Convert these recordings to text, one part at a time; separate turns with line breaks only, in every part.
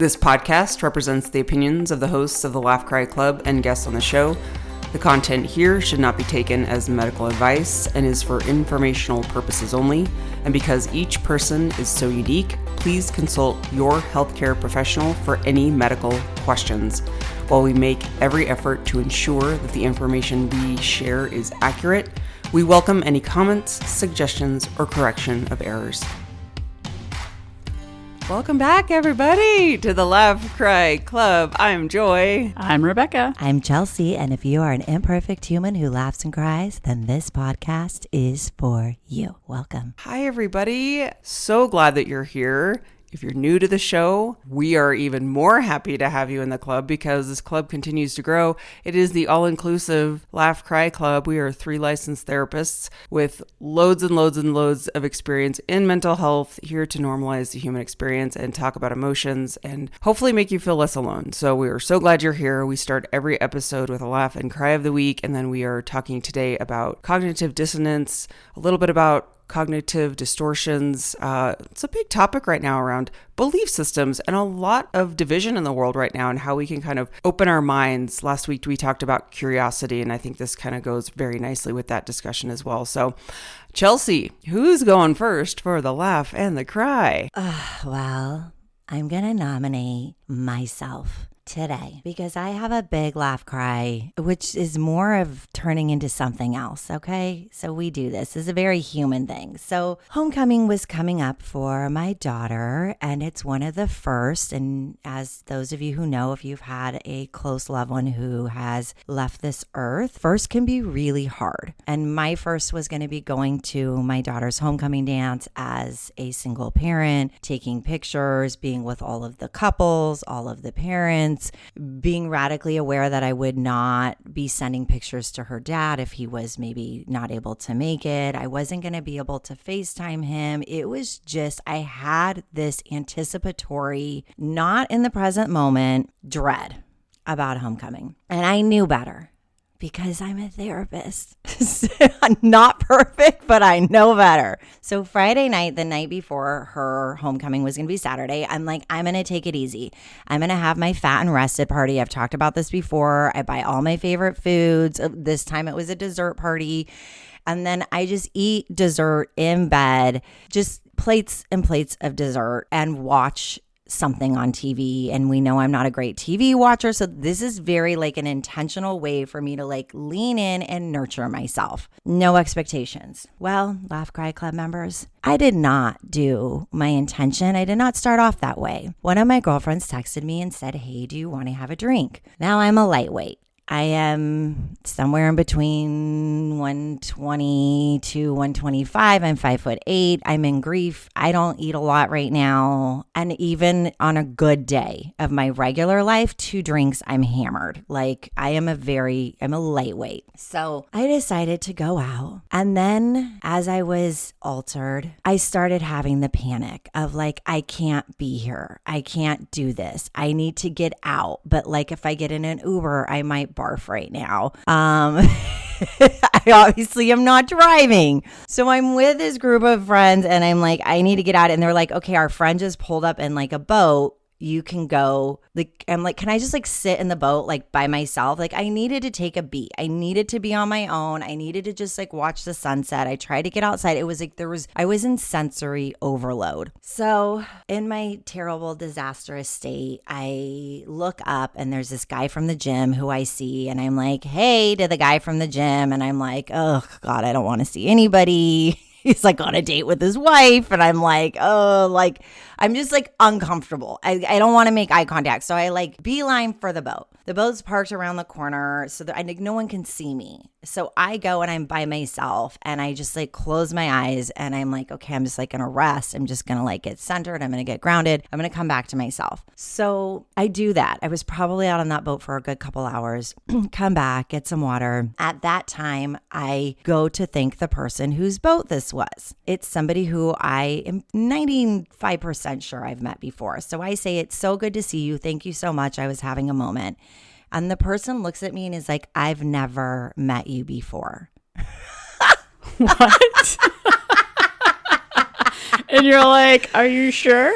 This podcast represents the opinions of the hosts of the Laugh Cry Club and guests on the show. The content here should not be taken as medical advice and is for informational purposes only. And because each person is so unique, please consult your healthcare professional for any medical questions. While we make every effort to ensure that the information we share is accurate, we welcome any comments, suggestions, or correction of errors. Welcome back, everybody, to the Laugh Cry Club. I'm Joy.
I'm Rebecca.
I'm Chelsea, and if you are an imperfect human who laughs and cries, then this podcast is for you. Welcome.
Hi, everybody. So glad that you're here. If you're new to the show, we are even more happy to have you in the club because this club continues to grow. It is the all-inclusive Laugh Cry Club. We are 3 licensed therapists with loads and loads and loads of experience in mental health, here to normalize the human experience and talk about emotions and hopefully make you feel less alone. So we are so glad you're here. We start every episode with a laugh and cry of the week, and then we are talking today about cognitive dissonance, a little bit about cognitive distortions. It's a big topic right now around belief systems and a lot of division in the world right now and how we can kind of open our minds. Last week we talked about curiosity, and I think this kind of goes very nicely with that discussion as well. So Chelsea, who's going first for the laugh and the cry?
Well, I'm going to nominate myself today because I have a big laugh cry, which is more of turning into something else. Okay. So we do this. It's a very human thing. So homecoming was coming up for my daughter, and it's one of the first. And as those of you who know, if you've had a close loved one who has left this earth, first can be really hard. And my first was going to be going to my daughter's homecoming dance as a single parent, taking pictures, being with all of the couples, all of the parents, being radically aware that I would not be sending pictures to her dad if he was maybe not able to make it. I wasn't going to be able to FaceTime him. It was just, I had this anticipatory, not in the present moment, dread about homecoming. And I knew better because I'm a therapist. I'm not perfect, but I know better. So Friday night, the night before her homecoming was going to be Saturday, I'm like, I'm going to take it easy. I'm going to have my fat and rested party. I've talked about this before. I buy all my favorite foods. This time it was a dessert party. And then I just eat dessert in bed, just plates and plates of dessert, and watch something on TV. And we know I'm not a great TV watcher. So this is very like an intentional way for me to like lean in and nurture myself. No expectations. Well, Laugh Cry Club members, I did not do my intention. I did not start off that way. One of my girlfriends texted me and said, "Hey, do you want to have a drink?" Now I'm a lightweight. I am somewhere in between 120 to 125. I'm 5'8". I'm in grief. I don't eat a lot right now. And even on a good day of my regular life, 2 drinks, I'm hammered. Like I'm a lightweight. So I decided to go out. And then as I was altered, I started having the panic of like, I can't be here. I can't do this. I need to get out. But like if I get in an Uber, I might barf right now. I obviously am not driving. So I'm with this group of friends and I'm like, I need to get out. And they're like, okay, our friend just pulled up in like a boat. You can go. Like, I'm like, can I just like sit in the boat like by myself? Like I needed to take a beat. I needed to be on my own. I needed to just like watch the sunset. I tried to get outside. It was like I was in sensory overload. So in my terrible, disastrous state, I look up and there's this guy from the gym who I see, and I'm like, hey to the guy from the gym. And I'm like, oh God, I don't want to see anybody. He's like on a date with his wife. And I'm like, oh, like, I'm just like uncomfortable. I don't want to make eye contact. So I like beeline for the boat. The boat's parked around the corner so that no one can see me. So I go and I'm by myself and I just like close my eyes and I'm like, okay, I'm just like going to rest. I'm just going to like get centered. I'm going to get grounded. I'm going to come back to myself. So I do that. I was probably out on that boat for a good couple hours, come back, get some water. At that time, I go to thank the person whose boat this was. It's somebody who I am 95% sure I've met before. So I say, it's so good to see you. Thank you so much. I was having a moment. And the person looks at me and is like, I've never met you before.
What? And you're like, are you sure?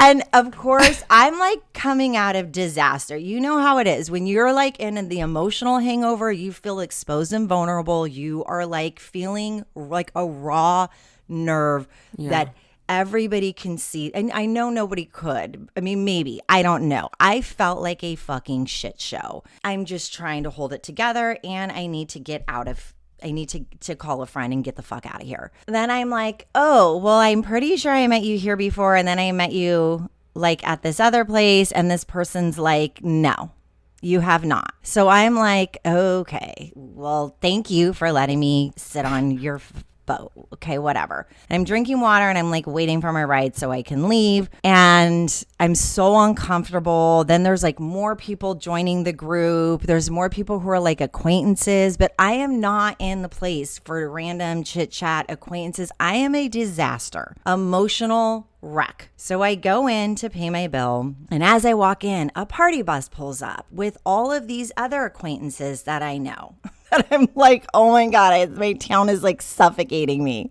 And of course, I'm like coming out of disaster. You know how it is. When you're like in the emotional hangover, you feel exposed and vulnerable. You are like feeling like a raw nerve that everybody can see. And I know nobody could. I mean, maybe. I don't know. I felt like a fucking shit show. I'm just trying to hold it together, and I need to get out of I need to call a friend and get the fuck out of here. Then I'm like, oh, well, I'm pretty sure I met you here before. And then I met you like at this other place. And this person's like, no, you have not. So I'm like, okay, well, thank you for letting me sit on your boat. Okay, whatever. And I'm drinking water and I'm like waiting for my ride so I can leave. And I'm so uncomfortable. Then there's like more people joining the group. There's more people who are like acquaintances, but I am not in the place for random chit chat acquaintances. I am a disaster, emotional wreck. So I go in to pay my bill. And as I walk in, a party bus pulls up with all of these other acquaintances that I know. And I'm like, oh my God, my town is like suffocating me.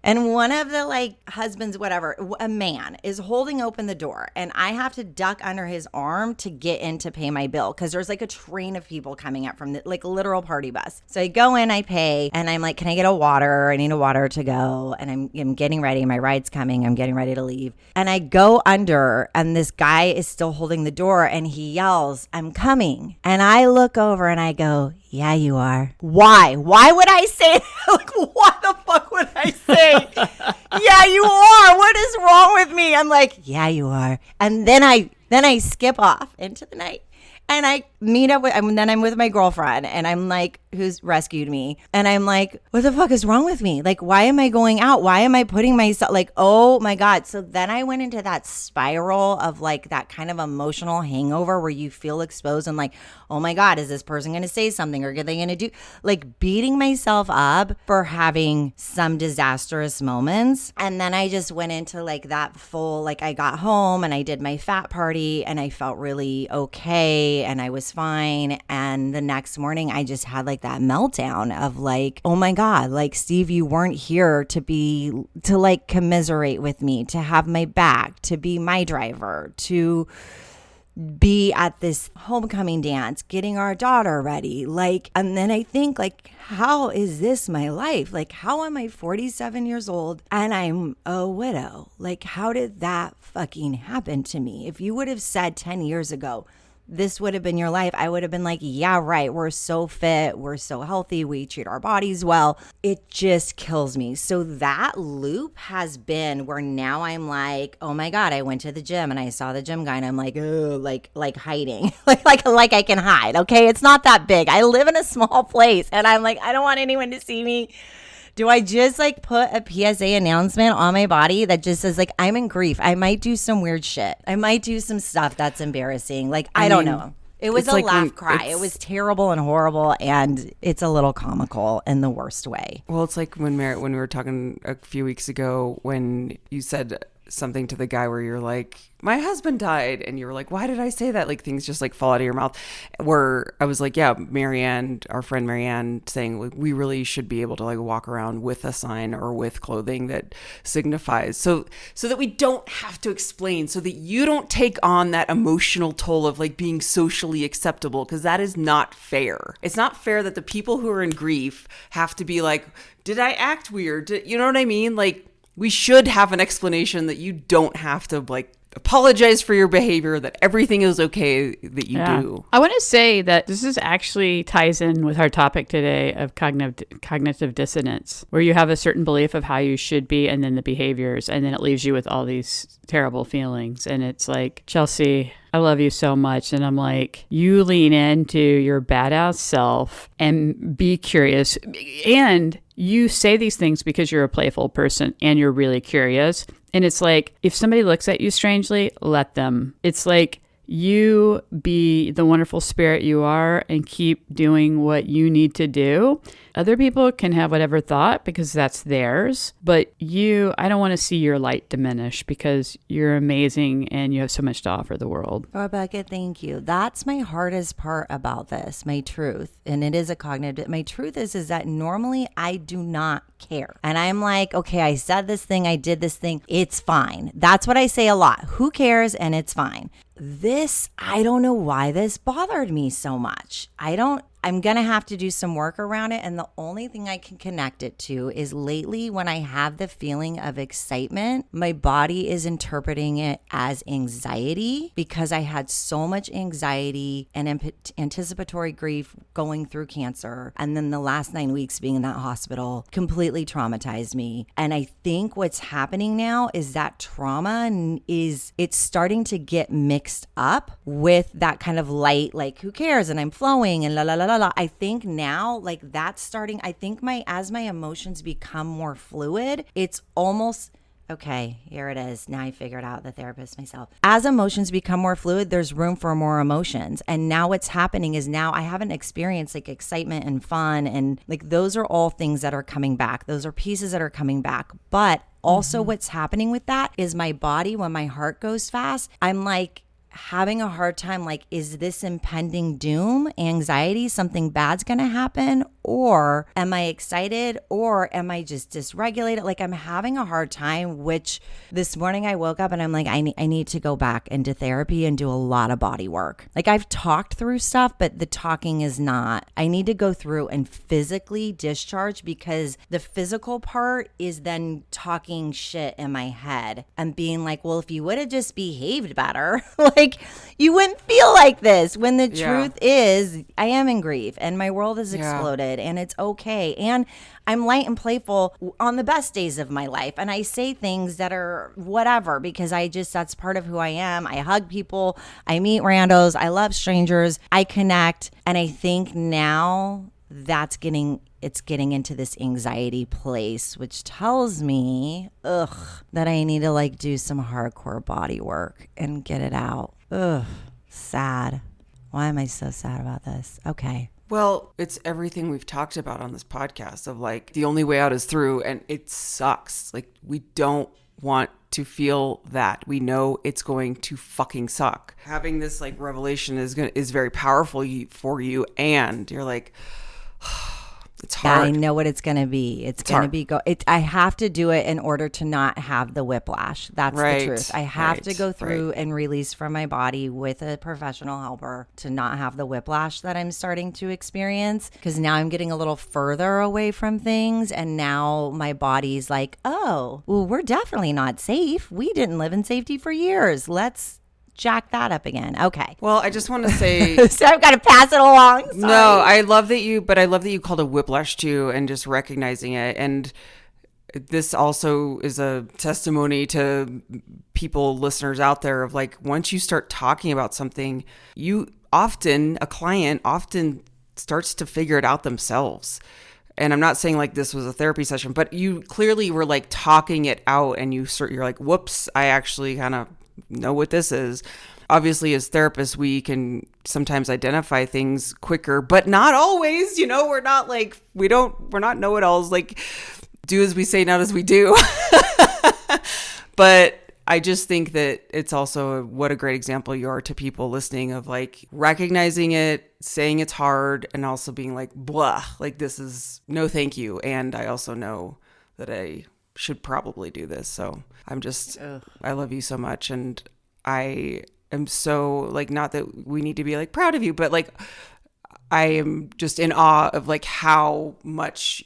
And one of the like husbands, whatever, a man is holding open the door, and I have to duck under his arm to get in to pay my bill because there's like a train of people coming up from the like literal party bus. So I go in, I pay, and I'm like, can I get a water? I need a water to go. And I'm getting ready. My ride's coming. I'm getting ready to leave. And I go under, and this guy is still holding the door, and he yells, I'm coming. And I look over and I go, yeah, you are. Why? Why would I say like, what the fuck would I say? Yeah, you are. What is wrong with me? I'm like, yeah, you are. And then I skip off into the night. And I meet up with, and then I'm with my girlfriend, and I'm like, who's rescued me. And I'm like, what the fuck is wrong with me? Like, why am I going out? Why am I putting myself, like, oh my God. So then I went into that spiral of like that kind of emotional hangover where you feel exposed and like, oh my God, is this person going to say something, or are they going to do, like beating myself up for having some disastrous moments. And then I just went into like that full, like I got home and I did my fat party and I felt really okay. And I was fine. And the next morning, I just had like that meltdown of like, oh my God, like Steve, you weren't here to like commiserate with me, to have my back, to be my driver, to be at this homecoming dance, getting our daughter ready. Like, and then I think like, how is this my life? Like, how am I 47 years old and I'm a widow? Like, how did that fucking happen to me? If you would have said 10 years ago, this would have been your life, I would have been like, yeah, right. We're so fit. We're so healthy. We treat our bodies well. It just kills me. So that loop has been where now I'm like, oh my God, I went to the gym and I saw the gym guy and I'm like, oh, like hiding, like I can hide. Okay. It's not that big. I live in a small place and I'm like, I don't want anyone to see me. Do I just like put a PSA announcement on my body that just says like, I'm in grief? I might do some weird shit. I might do some stuff that's embarrassing. Like, I don't know. It was a like laugh cry. It was terrible and horrible, and it's a little comical in the worst way.
Well, it's like when we were talking a few weeks ago when you said something to the guy where you're like, my husband died, and you were like, why did I say that? Like things just like fall out of your mouth. Where I was like, yeah, Marianne, our friend Marianne, saying like, we really should be able to like walk around with a sign or with clothing that signifies, so that we don't have to explain, so that you don't take on that emotional toll of like being socially acceptable, because that is not fair. It's not fair that the people who are in grief have to be like, did I act weird? You know what I mean? Like, we should have an explanation that you don't have to like apologize for your behavior, that everything is okay that you do.
I want to say that this is actually ties in with our topic today of cognitive dissonance, where you have a certain belief of how you should be and then the behaviors, and then it leaves you with all these terrible feelings. And it's like, Chelsea, I love you so much. And I'm like, you lean into your badass self and be curious. And you say these things because you're a playful person and you're really curious. And it's like, if somebody looks at you strangely, let them. It's like, You be the wonderful spirit you are and keep doing what you need to do. Other people can have whatever thought because that's theirs. But I don't want to see your light diminish because you're amazing and you have so much to offer the world.
Rebecca, thank you. That's my hardest part about this, my truth. And it is a cognitive. My truth is that normally I do not care. And I'm like, okay, I said this thing, I did this thing. It's fine. That's what I say a lot. Who cares? And it's fine. This, I don't know why this bothered me so much. I'm going to have to do some work around it. And the only thing I can connect it to is lately when I have the feeling of excitement, my body is interpreting it as anxiety because I had so much anxiety and anticipatory grief going through cancer. And then the last 9 weeks being in that hospital completely traumatized me. And I think what's happening now is that trauma it's starting to get mixed up with that kind of light, like who cares? And I'm flowing and la la la la. I think now, like that's starting. I think as my emotions become more fluid, it's almost okay. Here it is. Now I figured out the therapist myself. As emotions become more fluid, there's room for more emotions. And now what's happening is now I haven't experienced like excitement and fun, and like those are all things that are coming back. Those are pieces that are coming back, but also what's happening with that is my body, when my heart goes fast, I'm like having a hard time, like, is this impending doom, anxiety, something bad's gonna happen? Or am I excited? Or am I just dysregulated? Like I'm having a hard time, which this morning I woke up and I'm like, I need to go back into therapy and do a lot of body work. Like I've talked through stuff, but the talking is not. I need to go through and physically discharge because the physical part is then talking shit in my head and being like, well, if you would have just behaved better, like you wouldn't feel like this. When the truth is, I am in grief and my world has exploded. And it's okay. And I'm light and playful on the best days of my life. And I say things that are whatever because that's part of who I am. I hug people. I meet randos. I love strangers. I connect. And I think now it's getting into this anxiety place, which tells me, that I need to like do some hardcore body work and get it out. Sad. Why am I so sad about this? Okay.
Well, it's everything we've talked about on this podcast of like the only way out is through, and it sucks. Like we don't want to feel that. We know it's going to fucking suck. Having this like revelation is very powerful for you, and you're like, it's hard.
Yeah, I know what it's going to be. It's going to be I have to do it in order to not have the whiplash. That's the truth. I have to go through and release from my body with a professional helper to not have the whiplash that I'm starting to experience, because now I'm getting a little further away from things, and now my body's like, oh, well, we're definitely not safe. We didn't live in safety for years. Let's jack that up again. Okay.
Well, I just want to say,
so I've got to pass it along. Sorry.
No, I love that you called it whiplash too, and just recognizing it. And this also is a testimony to people, listeners out there, of like, once you start talking about something, a client often starts to figure it out themselves. And I'm not saying like this was a therapy session, but you clearly were like talking it out, and you're like, whoops, I actually kind of know what this is. Obviously, as therapists, we can sometimes identify things quicker, but not always. We're not like, we're not know-it-alls. Like, do as we say, not as we do. But I just think that it's also what a great example you are to people listening, of like recognizing it, saying it's hard, and also being like, blah, like this is no thank you. And I also know that I should probably do this. So I love you so much. And I am so like, not that we need to be like proud of you, but like I am just in awe of like how much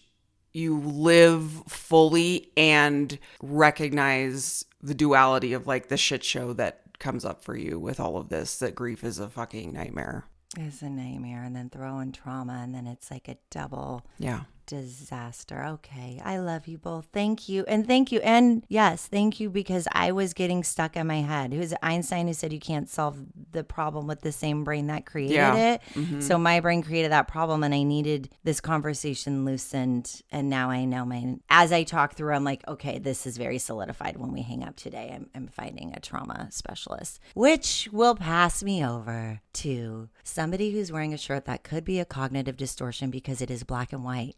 you live fully and recognize the duality of like the shit show that comes up for you with all of this, that grief is a fucking nightmare.
It's a nightmare. And then throw in trauma, and then it's like a double disaster. Okay. I love you both. Thank you. And thank you. And yes, thank you, because I was getting stuck in my head. Who's Einstein who said you can't solve the problem with the same brain that created it. Mm-hmm. So my brain created that problem, and I needed this conversation loosened. And now I know as I talk through, I'm like, okay, this is very solidified. When we hang up today, I'm finding a trauma specialist, which will pass me over to somebody who's wearing a shirt that could be a cognitive distortion because it is black and white.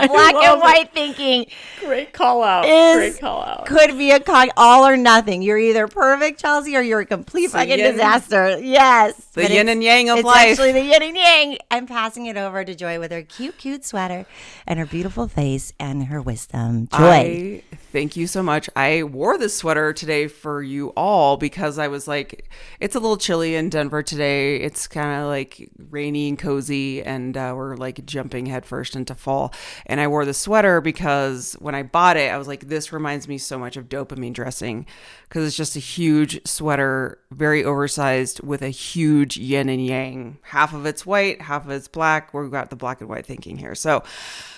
Black and white thinking.
Great call out. Great call out.
Could be all or nothing. You're either perfect, Chelsea, or you're a complete fucking disaster. Yes.
The yin and yang of
it's
life.
It's actually the yin and yang. I'm passing it over to Joy with her cute, cute sweater and her beautiful face and her wisdom. Joy.
Thank you so much. I wore this sweater today for you all because I was like, it's a little chilly in Denver today. It's kind of like rainy and cozy, and we're like jumping headfirst into fall. And I wore the sweater because when I bought it, I was like, this reminds me so much of dopamine dressing, because it's just a huge sweater, very oversized, with a huge yin and yang. Half of it's white, half of it's black. We've got the black and white thinking here. So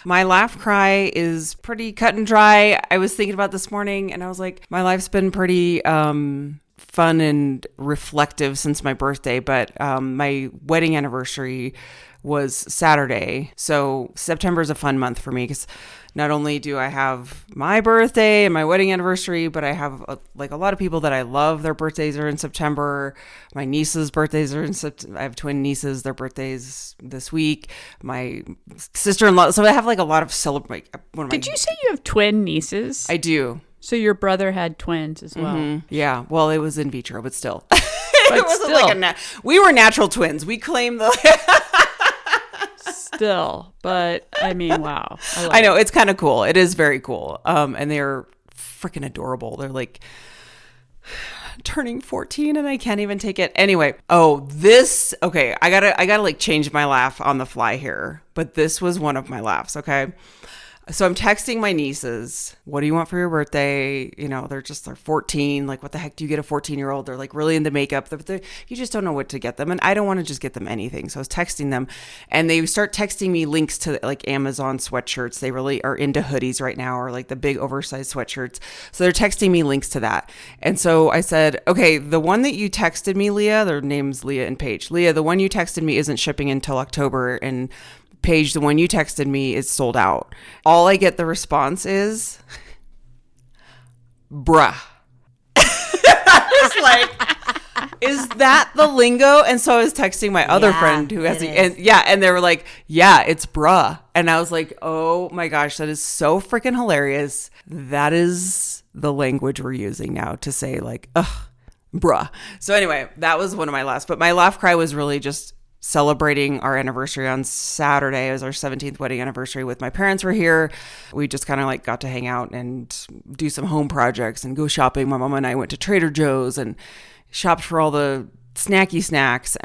my laugh cry is pretty cut and dry. I was thinking about this morning, and I was like, my life's been pretty fun and reflective since my birthday, but my wedding anniversary was Saturday. So September is a fun month for me because not only do I have my birthday and my wedding anniversary, but I have a lot of people that I love. Their birthdays are in September. My niece's birthdays are in September. I have twin nieces. Their birthdays this week. My sister-in-law. So I have like a lot of celebrate.
Did you say you have twin nieces?
I do.
So your brother had twins as well.
Mm-hmm. Yeah. Well, it was in vitro, but still. It wasn't like we were natural twins. We claim the...
Still, but I mean, wow.
I know, it's kind of cool. It is very cool. And they're freaking adorable. They're like turning 14 and I can't even take it. Anyway. Okay. I gotta like change my laugh on the fly here, but this was one of my laughs. Okay. So I'm texting my nieces, what do you want for your birthday? You know, they're 14. Like, what the heck do you get a 14-year-old? They're like really into makeup. You just don't know what to get them. And I don't want to just get them anything. So I was texting them, and they start texting me links to like Amazon sweatshirts. They really are into hoodies right now, or like the big oversized sweatshirts. So they're texting me links to that. And so I said, okay, the one that you texted me, Leah, their names Leah and Paige. Leah, the one you texted me isn't shipping until October. And Paige, the one you texted me is sold out. All I get the response is, bruh. It's like, is that the lingo? And so I was texting my other friend who has and they were like, yeah, it's bruh. And I was like, oh my gosh, that is so freaking hilarious. That is the language we're using now to say like, ugh, bruh. So anyway, that was one of my laughs. But my laugh cry was really just celebrating our anniversary on Saturday. It was our 17th wedding anniversary. With my parents were here. We just kind of like got to hang out and do some home projects and go shopping. My mom and I went to Trader Joe's and shopped for all the snacky snacks.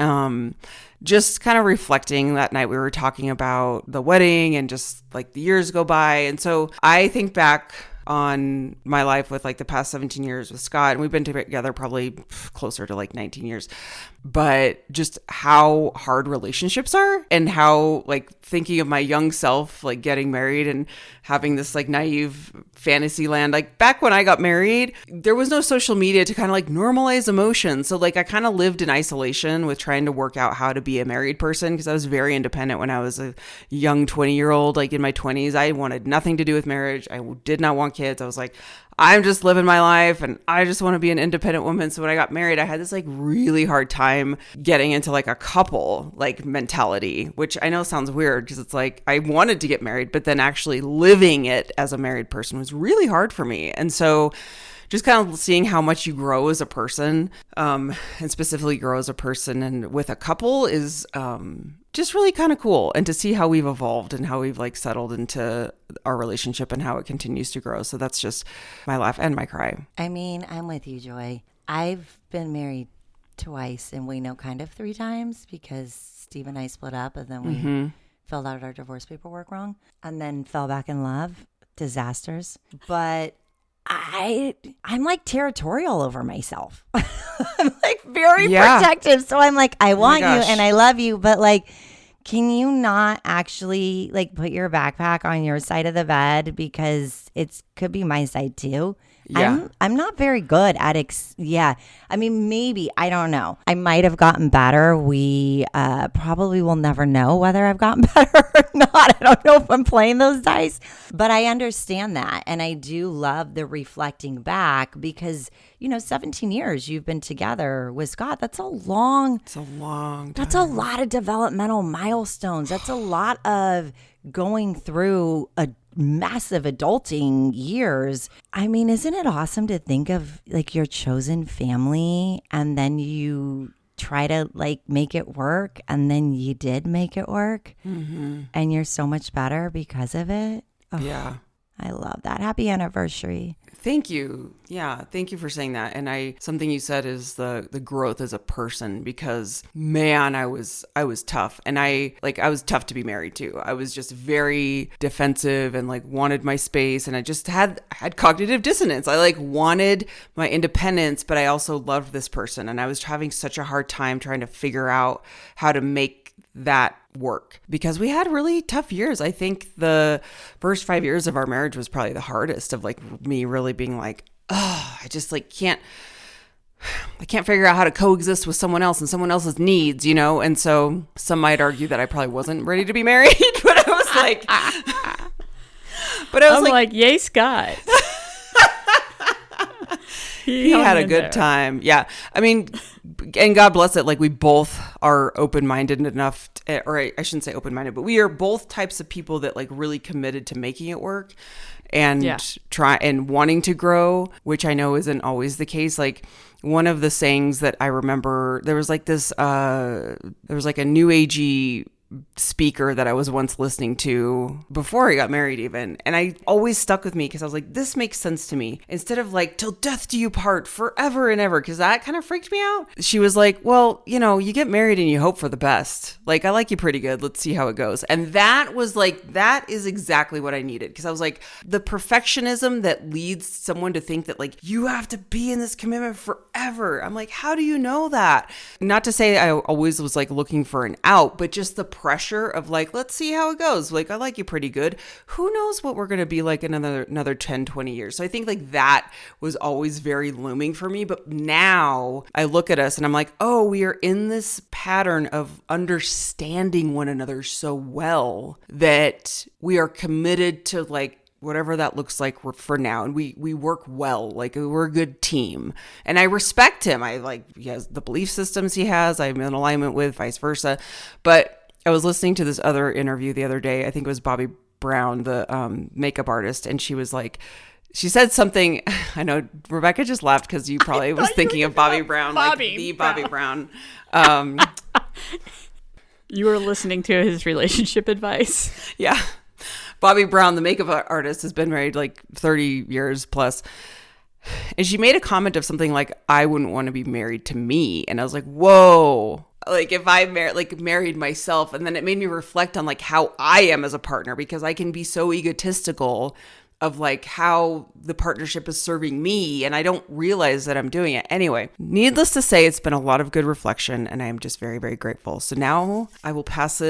Just kind of reflecting. That night we were talking about the wedding and just like the years go by. And so I think back on my life with like the past 17 years with Scott, and we've been together probably closer to like 19 years, but just how hard relationships are, and how like thinking of my young self, like getting married and having this like naive fantasy land. Like back when I got married, there was no social media to kind of like normalize emotions. So like I kind of lived in isolation with trying to work out how to be a married person, because I was very independent when I was a young 20-year-old. Like in my 20s, I wanted nothing to do with marriage. I did not want kids. I was like, I'm just living my life and I just want to be an independent woman. So when I got married, I had this like really hard time getting into like a couple like mentality, which I know sounds weird because it's like I wanted to get married, but then actually living it as a married person was really hard for me. And so just kind of seeing how much you grow as a person, and specifically grow as a person and with a couple is just really kind of cool. And to see how we've evolved and how we've like settled into our relationship and how it continues to grow. So that's just my laugh and my cry.
I mean, I'm with you, Joy. I've been married twice, and we know kind of 3 times because Steve and I split up, and then we filled out our divorce paperwork wrong and then fell back in love. Disasters. But I'm like territorial over myself. I'm like very protective. So I'm like, I want you and I love you, but like, can you not actually like put your backpack on your side of the bed because it could be my side too?
Yeah.
I'm not very good at yeah. I mean, maybe, I don't know. I might have gotten better. We probably will never know whether I've gotten better or not. I don't know if I'm playing those dice, but I understand that. And I do love the reflecting back because, 17 years you've been together with Scott. It's a long time. That's a lot of developmental milestones. That's a lot of going through a massive adulting years. I mean, isn't it awesome to think of like your chosen family and then you try to like make it work and then you did make it work and you're so much better because of it? Oh,
Yeah.
I love that. Happy anniversary.
Thank you. Yeah. Thank you for saying that. And something you said is the growth as a person, because man, I was tough. And I was tough to be married to. I was just very defensive and like wanted my space. And I just had cognitive dissonance. I like wanted my independence, but I also loved this person. And I was having such a hard time trying to figure out how to make that work because we had really tough years. I think the first 5 years of our marriage was probably the hardest of like me really being like, oh, I just like can't figure out how to coexist with someone else and someone else's needs, And so some might argue that I probably wasn't ready to be married, but I was like,
yay, Scott.
He had a good time. Yeah. I mean, and God bless it. Like we both are open-minded enough, or I shouldn't say open-minded, but we are both types of people that like really committed to making it work and try and wanting to grow, which I know isn't always the case. Like one of the sayings that I remember, there was like a new agey speaker that I was once listening to before I got married even. And I always stuck with me because I was like, this makes sense to me. Instead of like, till death do you part forever and ever, because that kind of freaked me out. She was like, well, you get married and you hope for the best. Like, I like you pretty good. Let's see how it goes. And that was like, that is exactly what I needed. Because I was like, the perfectionism that leads someone to think that like, you have to be in this commitment forever. I'm like, how do you know that? Not to say I always was like looking for an out, but just the pressure of like, let's see how it goes. Like, I like you pretty good. Who knows what we're going to be like in another 10, 20 years. So I think like that was always very looming for me. But now I look at us and I'm like, oh, we are in this pattern of understanding one another so well that we are committed to like, whatever that looks like for now. And we work well, like we're a good team. And I respect him. He has the belief systems he has, I'm in alignment with, vice versa. But I was listening to this other interview the other day. I think it was Bobby Brown, the makeup artist. And she was like, she said something, I know Rebecca just laughed because you probably was thinking of Bobby Brown, Bobby Brown.
You were listening to his relationship advice.
Yeah. Bobby Brown, the makeup artist, has been married like 30 years plus. And she made a comment of something like, I wouldn't want to be married to me. And I was like, whoa. Like if I married myself, and then it made me reflect on like how I am as a partner, because I can be so egotistical of like how the partnership is serving me, and I don't realize that I'm doing it. Anyway, needless to say, it's been a lot of good reflection, and I am just very, very grateful. So now I will pass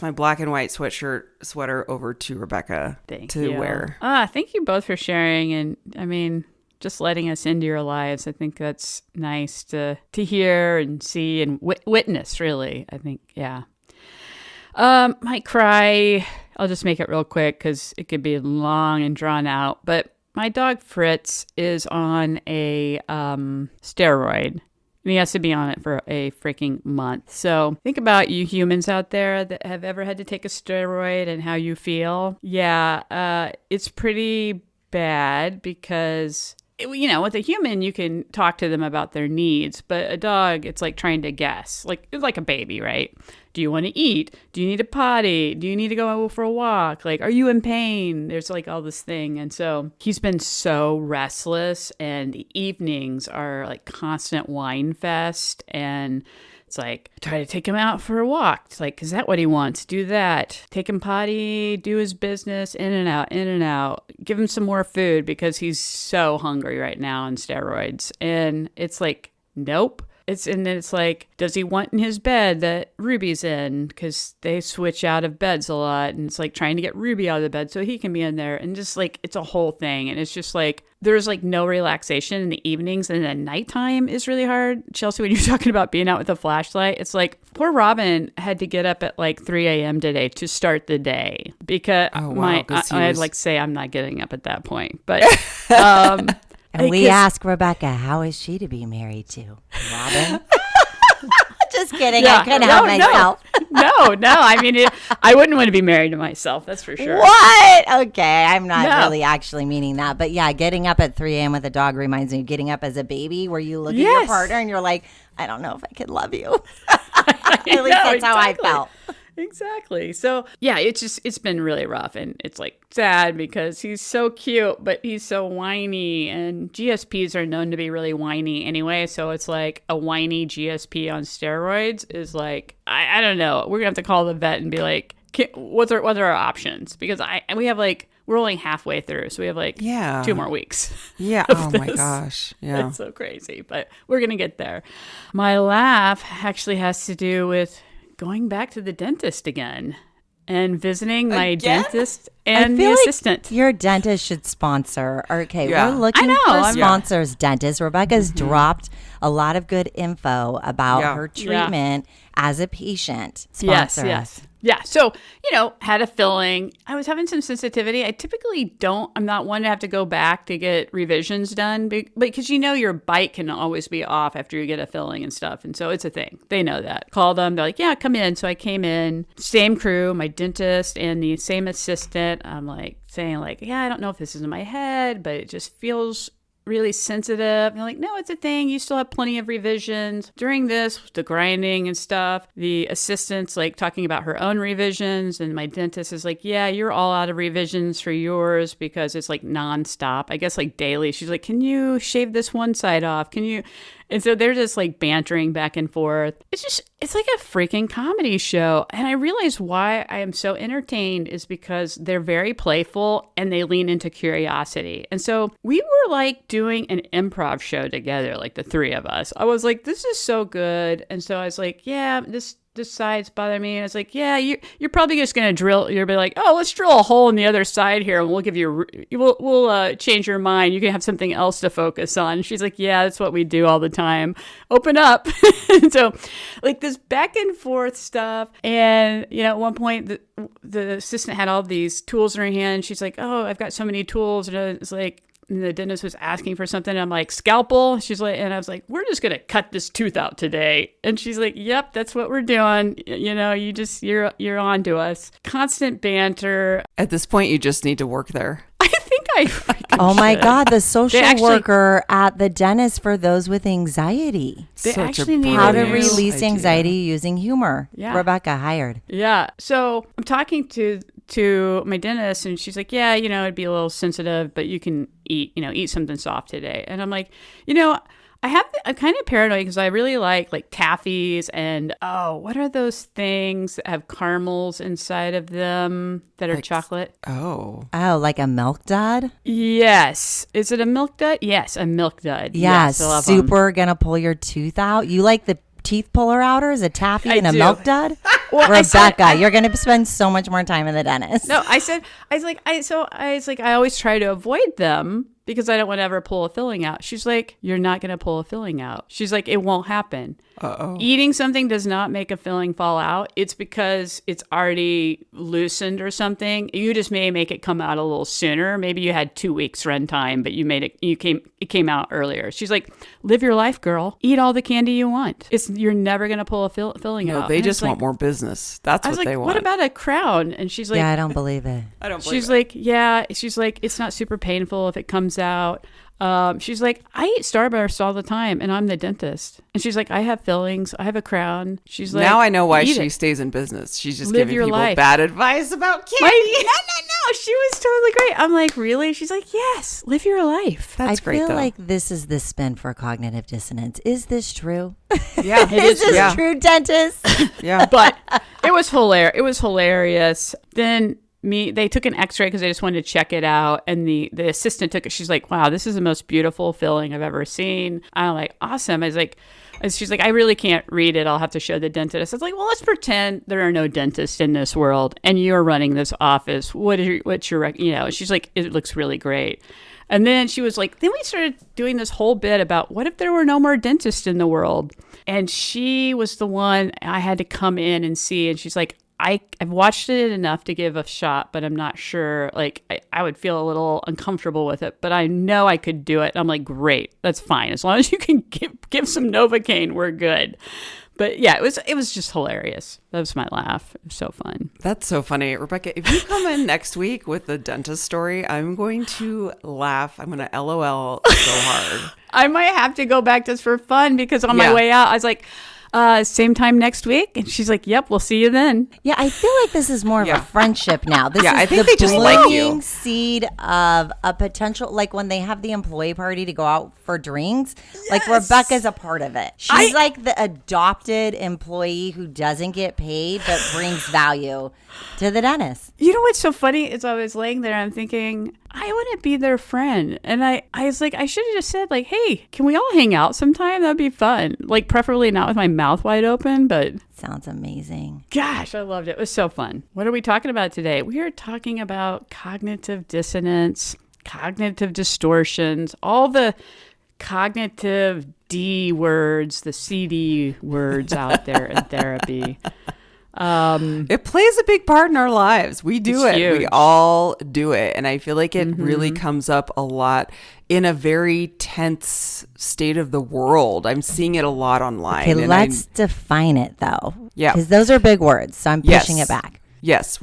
my black and white sweater over to Rebecca to wear.
Thank you both for sharing, and I mean, just letting us into your lives. I think that's nice to hear and see and witness, really. I think, yeah. Might cry. I'll just make it real quick because it could be long and drawn out. But my dog Fritz is on a steroid. And he has to be on it for a freaking month. So think about you humans out there that have ever had to take a steroid and how you feel. Yeah, it's pretty bad because, with a human, you can talk to them about their needs. But a dog, it's like trying to guess. It's like a baby, right? Do you want to eat? Do you need a potty? Do you need to go for a walk? Like, are you in pain? There's like all this thing. And so he's been so restless, and the evenings are like constant whine fest. And it's like, try to take him out for a walk. It's like, is that what he wants? Do that. Take him potty, do his business, in and out, in and out. Give him some more food because he's so hungry right now on steroids. And it's like, nope. And then it's like, does he want in his bed that Ruby's in? Because they switch out of beds a lot. And it's like trying to get Ruby out of the bed so he can be in there. And just like, it's a whole thing. And it's just like, there's like no relaxation in the evenings, and then nighttime is really hard. Chelsea, when you're talking about being out with a flashlight, it's like poor Robin had to get up at like 3 a.m. today to start the day because I'd like say I'm not getting up at that point. But
and we ask Rebecca, how is she to be married to? Robin? Just kidding. I couldn't help myself.
No. I mean, I wouldn't want to be married to myself. That's for sure.
What? Okay. I'm not really actually meaning that. But yeah, getting up at 3 a.m. with a dog reminds me of getting up as a baby where you look at your partner and you're like, I don't know if I could love you. At least that's how I felt.
Exactly. So yeah, it's been really rough, and it's like sad because he's so cute, but he's so whiny, and GSPs are known to be really whiny anyway. So it's like a whiny GSP on steroids is like, I don't know. We're gonna have to call the vet and be like, what are our options? Because we're only halfway through, so we have like 2 more weeks.
Yeah. Oh my gosh. Yeah.
It's so crazy, but we're gonna get there. My laugh actually has to do with going back to the dentist again and visiting my dentist and the assistant.
Like your dentist should sponsor. Okay, we're looking for sponsors, dentist. Rebecca's dropped a lot of good info about her treatment as a patient. Sponsor us.
Yeah. So, had a filling. I was having some sensitivity. I typically I'm not one to have to go back to get revisions done because your bite can always be off after you get a filling and stuff. And so it's a thing. They know that. Call them. They're like, yeah, come in. So I came in, same crew, my dentist and the same assistant. I'm like saying like, yeah, I don't know if this is in my head, but it just feels really sensitive. And they're like, no, it's a thing. You still have plenty of revisions. During this, the grinding and stuff, the assistant's like talking about her own revisions. And my dentist is like, yeah, you're all out of revisions for yours because it's like nonstop. I guess like daily. She's like, can you shave this one side off? Can you? And so they're just like bantering back and forth. It's like a freaking comedy show. And I realize why I am so entertained is because they're very playful and they lean into curiosity. And so we were like doing an improv show together, like the three of us. I was like, this is so good. And so I was like, yeah, this side's bothering me. And it's like, yeah, you're probably just going to drill. You'll be like, oh, let's drill a hole in the other side here. And we'll give you, we'll change your mind. You can have something else to focus on. And she's like, yeah, that's what we do all the time. Open up. So like this back and forth stuff. And, at one point the assistant had all these tools in her hand. She's like, oh, I've got so many tools. And it's like, and the dentist was asking for something. And I'm like, scalpel? She's like, and I was like, we're just going to cut this tooth out today. And she's like, yep, that's what we're doing. You're on to us. Constant banter.
At this point, you just need to work there.
I think
oh my God, the social worker at the dentist for those with anxiety.
They actually need
how to release anxiety using humor. Yeah. Rebecca hired.
Yeah. So I'm talking to my dentist and she's like, yeah, it'd be a little sensitive, but you can eat something soft today. And I'm like, I'm kind of paranoid because I really like taffies and, what are those things that have caramels inside of them that are chocolate?
Oh, like a milk dud?
Yes. Is it a milk dud? Yes, a milk dud.
Yes, super gonna pull your tooth out. You like the teeth puller outers, a taffy and a milk dud? Well, Rebecca, you're going to spend so much more time in the dentist.
No, I always try to avoid them because I don't want to ever pull a filling out. She's like, you're not going to pull a filling out. She's like, it won't happen. Uh-oh. Eating something does not make a filling fall out. It's because it's already loosened or something. You just may make it come out a little sooner. Maybe you had 2 weeks run time, but it came out earlier. She's like, live your life, girl. Eat all the candy you want. You're never going to pull a filling out.
No, they just want more business. That's what they want.
What about a crown? And she's like,
yeah, I don't believe it.
She's like, yeah. She's like, it's not super painful if it comes out. She's like, I eat Starburst all the time and I'm the dentist. And she's like, I have fillings. I have a crown. She's like,
now I know why she stays in business. She's just giving people bad advice about candy.
No. She was totally great. I'm like, really? She's like, yes, live your life.
That's great.
I feel like this is the spin for cognitive dissonance. Is this true?
Yeah,
is this true, dentist?
Yeah.
But it was hilarious. Then they took an x-ray because they just wanted to check it out. And the assistant took it. She's like, wow, this is the most beautiful filling I've ever seen. I'm like, awesome. She's like, I really can't read it. I'll have to show the dentist. I was like, well, let's pretend there are no dentists in this world and you're running this office. What's your, she's like, it looks really great. And then she was like, then we started doing this whole bit about what if there were no more dentists in the world? And she was the one I had to come in and see. And she's like, I've watched it enough to give a shot, but I'm not sure. Like, I would feel a little uncomfortable with it, but I know I could do it. And I'm like, great, that's fine. As long as you can give some Novocaine, we're good. But yeah, it was just hilarious. That was my laugh. It was so fun.
That's so funny. Rebecca, if you come in next week with the dentist story, I'm going to laugh. I'm going to LOL so hard.
I might have to go back just for fun because on my way out, I was like, same time next week? And she's like, yep, we'll see you then.
Yeah, I feel like this is more of a friendship now. This is
I think they just like you.
Seed of a potential, like when they have the employee party to go out for drinks, like Rebecca's a part of it. She's like the adopted employee who doesn't get paid but brings value to the dentist.
You know what's so funny is I was laying there, I'm thinking, I want to be their friend. And I was like, I should have just said like, hey, can we all hang out sometime? That'd be fun. Like preferably not with my mouth wide open, but
sounds amazing.
Gosh, I loved it. It was so fun. What are we talking about today? We are talking about cognitive dissonance, cognitive distortions, all the cognitive D words, the CD words out there in therapy.
It plays a big part in our lives. We do it.
Huge.
We all do it. And I feel like it really comes up a lot in a very tense state of the world. I'm seeing it a lot online.
Okay, let's define it though.
Yeah.
Because those are big words. So I'm pushing it back.
Yes,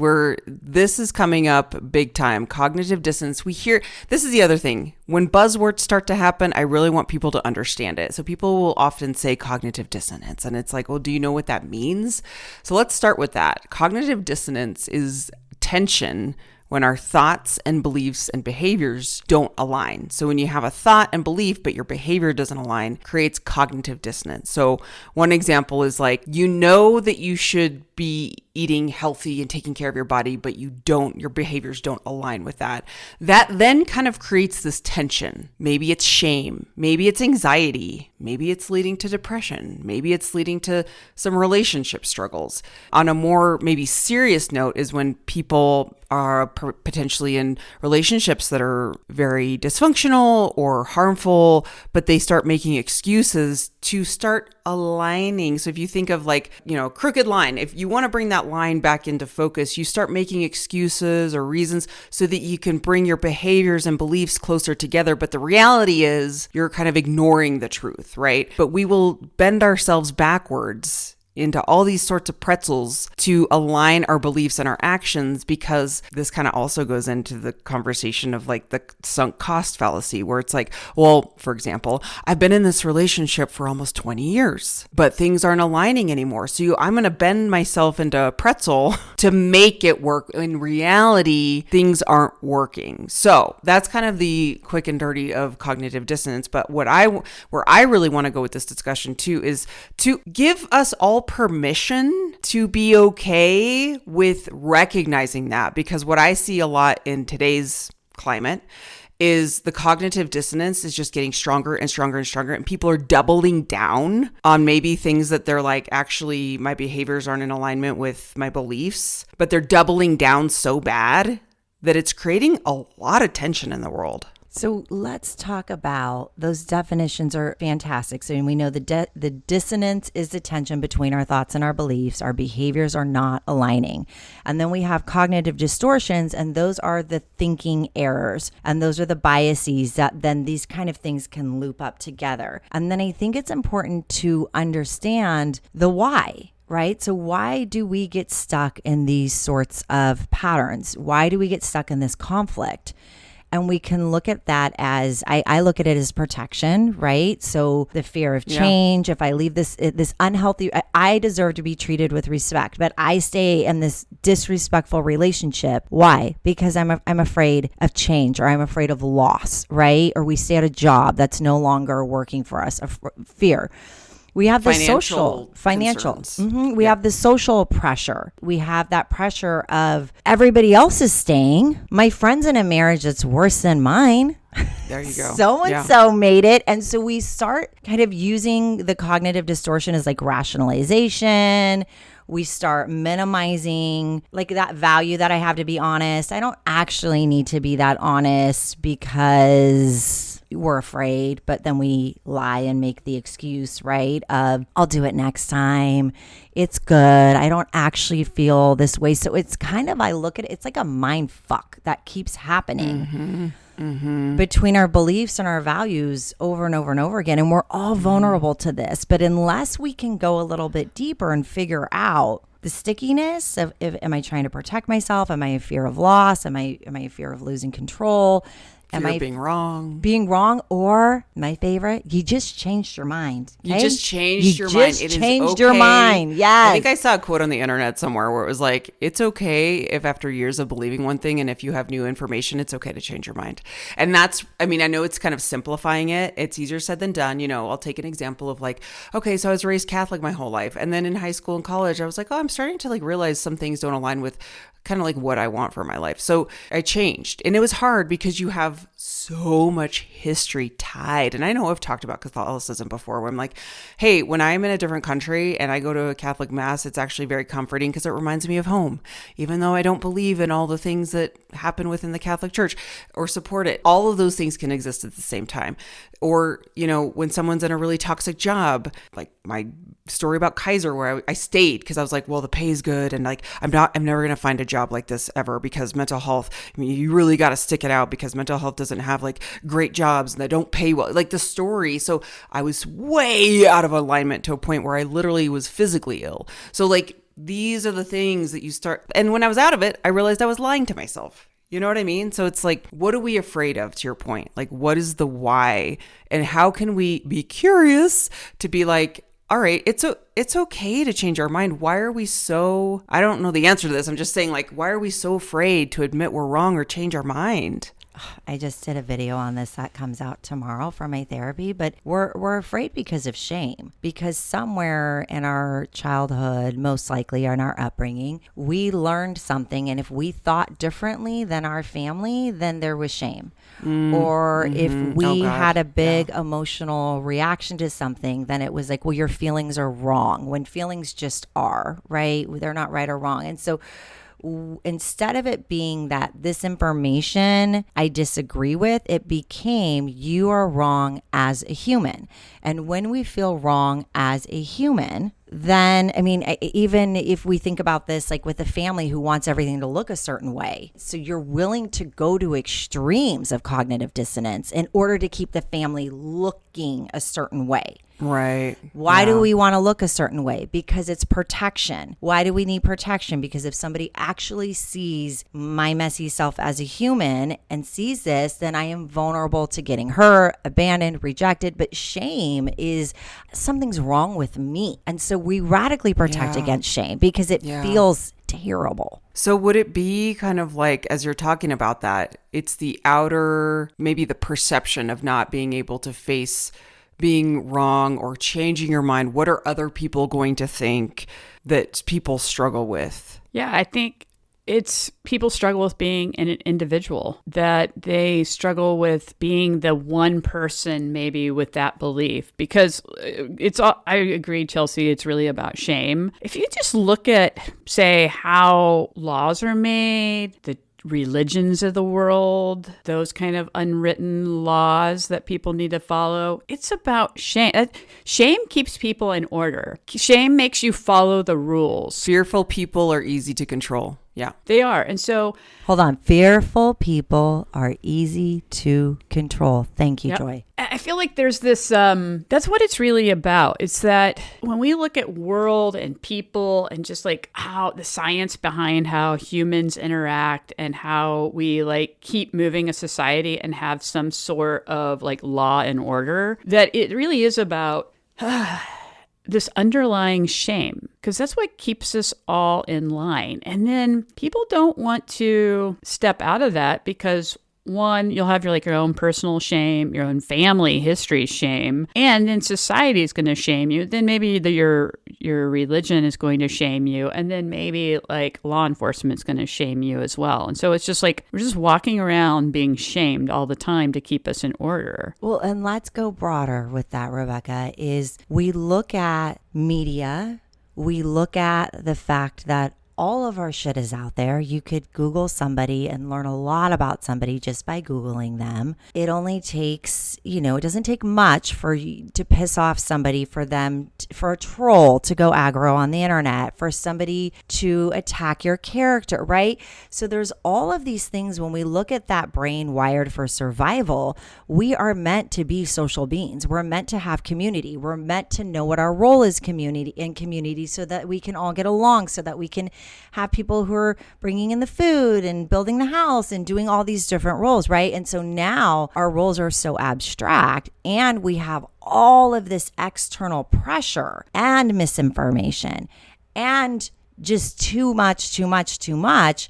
this is coming up big time. Cognitive dissonance. We hear, this is the other thing. When buzzwords start to happen, I really want people to understand it. So people will often say cognitive dissonance, and it's like, well, do you know what that means? So let's start with that. Cognitive dissonance is tension when our thoughts and beliefs and behaviors don't align. So when you have a thought and belief, but your behavior doesn't align, creates cognitive dissonance. So one example is like, you know that you should be eating healthy and taking care of your body, but you don't, your behaviors don't align with that. That then kind of creates this tension. Maybe it's shame. Maybe it's anxiety. Maybe it's leading to depression. Maybe it's leading to some relationship struggles. On a more maybe serious note is when people are potentially in relationships that are very dysfunctional or harmful, but they start making excuses to start aligning. So if you think of like, crooked line, if you want to bring that line back into focus, you start making excuses or reasons so that you can bring your behaviors and beliefs closer together. But the reality is you're kind of ignoring the truth, right? But we will bend ourselves backwards into all these sorts of pretzels to align our beliefs and our actions, because this kind of also goes into the conversation of like the sunk cost fallacy, where it's like, well, for example, I've been in this relationship for almost 20 years, but things aren't aligning anymore. So I'm going to bend myself into a pretzel to make it work. In reality, things aren't working. So that's kind of the quick and dirty of cognitive dissonance. But where I really want to go with this discussion too is to give us all permission to be okay with recognizing that, because what I see a lot in today's climate is the cognitive dissonance is just getting stronger and stronger and stronger, and people are doubling down on maybe things that they're like, actually my behaviors aren't in alignment with my beliefs, but they're doubling down so bad that it's creating a lot of tension in the world.
So let's talk about those definitions are fantastic. So we know the dissonance is the tension between our thoughts and our beliefs. Our behaviors are not aligning. And then we have cognitive distortions, and those are the thinking errors. And those are the biases that then these kind of things can loop up together. And then I think it's important to understand the why. Right? So why do we get stuck in these sorts of patterns? Why do we get stuck in this conflict? And we can look at that as, I look at it as protection, right? So the fear of change, if I leave this unhealthy, I deserve to be treated with respect, but I stay in this disrespectful relationship. Why? Because I'm afraid of change, or I'm afraid of loss, right? Or we stay at a job that's no longer working for us, fear. We have the
financial concerns.
We have the social pressure. We have that pressure of everybody else is staying. My friend's in a marriage that's worse than mine.
There you go.
So-and-so made it. And so we start kind of using the cognitive distortion as like rationalization. We start minimizing like that value that I have to be honest. I don't actually need to be that honest because we're afraid, but then we lie and make the excuse, right? Of I'll do it next time. It's good. I don't actually feel this way. So it's kind of, I look at it, it's like a mind fuck that keeps happening. Between our beliefs and our values over and over and over again. And we're all vulnerable to this. But unless we can go a little bit deeper and figure out the stickiness of, am I trying to protect myself? Am I in fear of loss? Am I in fear of losing control?
Fear of being wrong.
Being wrong, or my favorite, you just changed your mind. Okay?
You just changed your mind.
You just changed your mind. Yes.
I think I saw a quote on the internet somewhere where it was like, it's okay if after years of believing one thing and if you have new information, it's okay to change your mind. And that's, I mean, I know it's kind of simplifying it. It's easier said than done. You know, I'll take an example of like, okay, so I was raised Catholic my whole life. And then in high school and college, I was like, oh, I'm starting to like realize some things don't align with kind of like what I want for my life. So I changed, and it was hard because you have so much history tied. And I know I've talked about Catholicism before where I'm like, hey, when I'm in a different country and I go to a Catholic mass, it's actually very comforting because it reminds me of home, even though I don't believe in all the things that happen within the Catholic Church or support it. All of those things can exist at the same time. Or, you know, when someone's in a really toxic job, like my story about Kaiser where I stayed because I was like, well, the pay is good. And like, I'm never going to find a job like this ever because mental health, I mean, you really got to stick it out because mental health doesn't have like great jobs and they don't pay well, like the story. So I was way out of alignment to a point where I literally was physically ill. So like, these are the things that you start. And when I was out of it, I realized I was lying to myself. You know what I mean? So it's like, what are we afraid of, to your point? Like, what is the why? And how can we be curious to be like, all right, it's okay to change our mind. Why are we so, I don't know the answer to this. I'm just saying, like, why are we so afraid to admit we're wrong or change our mind?
I just did a video on this that comes out tomorrow for my therapy, but we're afraid because of shame, because somewhere in our childhood, most likely in our upbringing, we learned something. And if we thought differently than our family, then there was shame. Or if we had a big emotional reaction to something, then it was like, well, your feelings are wrong, when feelings just are, right? They're not right or wrong. And so instead of it being that this information I disagree with, it became you are wrong as a human. And when we feel wrong as a human, then, I mean, even if we think about this, like with a family who wants everything to look a certain way, so you're willing to go to extremes of cognitive dissonance in order to keep the family looking a certain way.
Right.
Why do we want to look a certain way? Because it's protection. Why do we need protection? Because if somebody actually sees my messy self as a human and sees this, then I am vulnerable to getting hurt, abandoned, rejected. But shame is something's wrong with me. And so we radically protect against shame because it feels terrible.
So would it be kind of like, as you're talking about that, it's the outer, maybe the perception of not being able to face being wrong or changing your mind? What are other people going to think that people struggle with?
Yeah, I think it's people struggle with being an individual, that they struggle with being the one person maybe with that belief, because it's all, I agree, Chelsea, it's really about shame. If you just look at, say, how laws are made, the religions of the world, those kind of unwritten laws that people need to follow. It's about shame. Shame keeps people in order. Shame makes you follow the rules.
Fearful people are easy to control. Yeah,
they are. And so,
hold on. Fearful people are easy to control. Thank you, Joy.
I feel like there's this, that's what it's really about. It's that when we look at world and people and just like how the science behind how humans interact and how we like keep moving a society and have some sort of like law and order, that it really is about this underlying shame, because that's what keeps us all in line. And then people don't want to step out of that because one, you'll have your own personal shame, your own family history shame, and then society is going to shame you. Then maybe your religion is going to shame you, and then maybe like law enforcement is going to shame you as well. And so it's just like we're just walking around being shamed all the time to keep us in order.
Well, and let's go broader with that, Rebecca, is we look at media, we look at the fact that all of our shit is out there. You could Google somebody and learn a lot about somebody just by Googling them. It only takes, it doesn't take much for you to piss off somebody, for a troll to go aggro on the internet, for somebody to attack your character, right? So there's all of these things. When we look at that brain wired for survival, we are meant to be social beings. We're meant to have community. We're meant to know what our role is in community so that we can all get along, so that we can have people who are bringing in the food and building the house and doing all these different roles, right? And so now our roles are so abstract, and we have all of this external pressure and misinformation and just too much.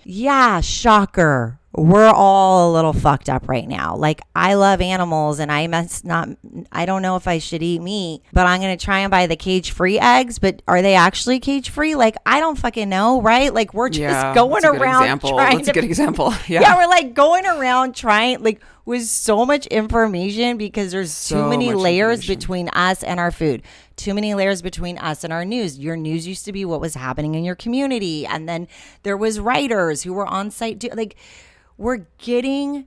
Yeah, shocker. We're all a little fucked up right now. Like, I love animals, and I don't know if I should eat meat, but I'm going to try and buy the cage-free eggs. But are they actually cage-free? Like, I don't fucking know, right? Like, we're just going around trying
That's a good example.
Yeah, we're like going around trying, like, with so much information, because there's too many layers between us and our food. Too many layers between us and our news. Your news used to be what was happening in your community. And then there was writers who were on site. We're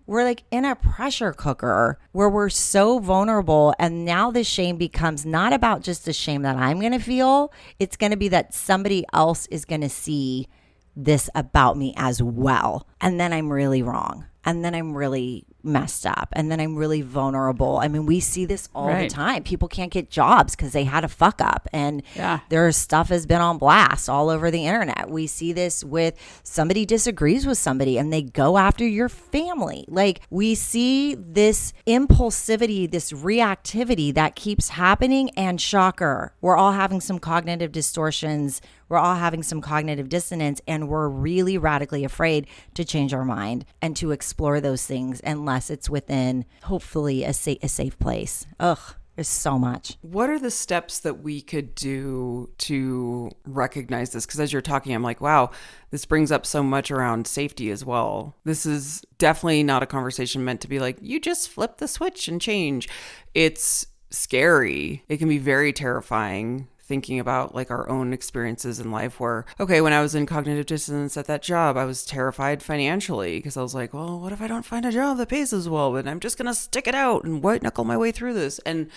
like in a pressure cooker where we're so vulnerable. And now the shame becomes not about just the shame that I'm going to feel. It's going to be that somebody else is going to see this about me as well. And then I'm really wrong. And then I'm really messed up. And then I'm really vulnerable. I mean, we see this all the time. People can't get jobs because they had a fuck up. And their stuff has been on blast all over the internet. We see this with somebody disagrees with somebody and they go after your family. Like, we see this impulsivity, this reactivity that keeps happening. And shocker, we're all having some cognitive distortions. We're all having some cognitive dissonance, and we're really radically afraid to change our mind and to explore those things unless it's within, hopefully, a safe place. Ugh, there's so much.
What are the steps that we could do to recognize this? Because as you're talking, I'm like, wow, this brings up so much around safety as well. This is definitely not a conversation meant to be like, you just flip the switch and change. It's scary. It can be very terrifying, thinking about like our own experiences in life where, okay, when I was in cognitive dissonance at that job, I was terrified financially because I was like, well, what if I don't find a job that pays as well? And I'm just going to stick it out and white knuckle my way through this. And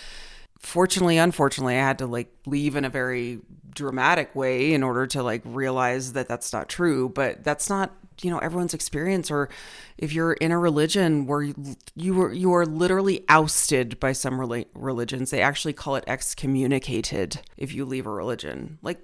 unfortunately, I had to like leave in a very dramatic way in order to like realize that that's not true. But that's not, everyone's experience. Or if you're in a religion where you are literally ousted by some religions, they actually call it excommunicated if you leave a religion. Like,